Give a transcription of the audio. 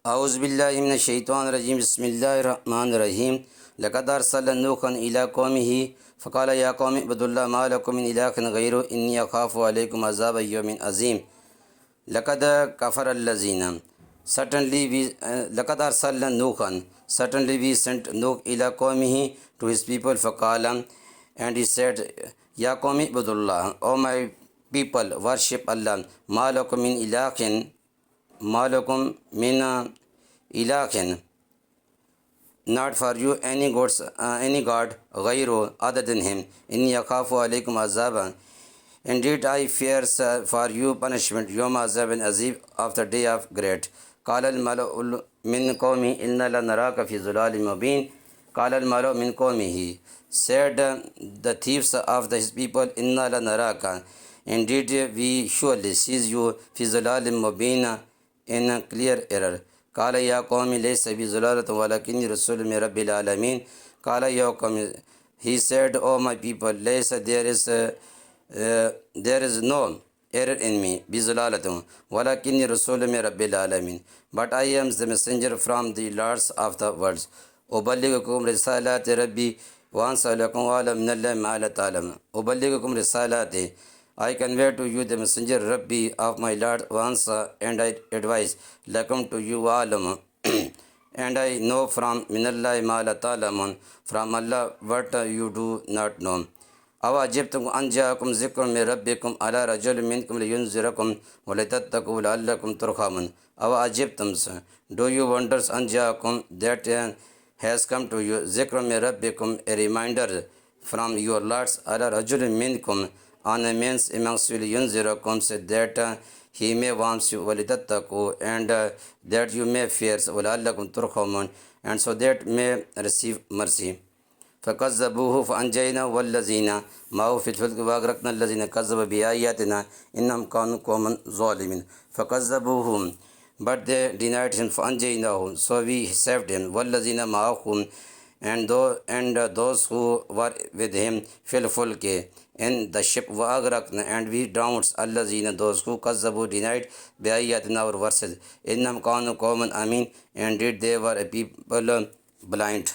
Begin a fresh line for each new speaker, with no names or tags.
औज़ुबिल्लाहिमिनश्शैतानिर्रजीम बिस्मिल्लाहिर्रहमानिर्रहीम लक़द अर्सलना नूहन इला क़ौमिही फ़क़ाल या क़ौमि इब्दुल्लाह मा लकुम मिन इलाहिन गैरुहु इन्नी अख़ाफ़ु अलैकुम अज़ाब यौमिन अज़ीम। लक़द कफ़रल्लज़ीना certainly we लक़द अर्सलना नूहन certainly we sent Nuh ila qawmihi to his people फ़क़ाल and he said ya qawmi ibudullah, O my people worship Allah, ma lakum min ilahin, not for you any gods, any god ghayru, other than him. Inni akhafu alaykum azaban, indeed I fear for you punishment, yawm azabin azib, of the day of great. قال الملأ من قومه إنا لنراك في ضلال مبين. قال الملأ من قومه, said the thieves of his people, إنا لنراك, indeed we surely sees you في ضلال مبين, in a clear error. قال يا قوم ليس بي ضلالة ولكني رسول من رب العالمين. قال يا قوم, he said, O my people, ليس there is no error in me, بضلالة ولكني رسول من رب العالمين, but I am the messenger from the Lords of the worlds. أبلغكم رسالات ربي وأنصح لكم وأعلم من الله ما لا تعلمون. أبلغكم رسالات, I convey to you the messenger Rabbi of my Lord once, and I advise lakum to you alam, and I know from minallah ma la ta'lamun, from Allah what you do not know. Awa ajibtum an ja'akum zikrun min rabbikum ala rajulin minkum liyunzirakum wa litattaqu la'allakum turhamun. Awa ajibtum, do you wonders an ja'akum, that has come to you, zikrun min rabbikum, a reminder from your Lords, ala rajulin minkum, on a man's amongst you, yunzirakum, said that he may warn you, walitattaku, and that you may fear, wala'allakum turhamun, and so that may receive mercy. فكذبوه فأنجينا والذين معه في الفلك وأغرقنا الذين كذبوا بآياتنا إنهم كانوا قوما ظالمين. فكذبوهم, but they denied him, فأنجيناه, so we saved him, والذين معه, and those who were with him, في الفلك, in the ship, وأغرقنا, and we drowned الذين, those who كذبوا, denied بآياتنا, our verses, إنهم كانوا قوما آمين, and indeed they were a people blind.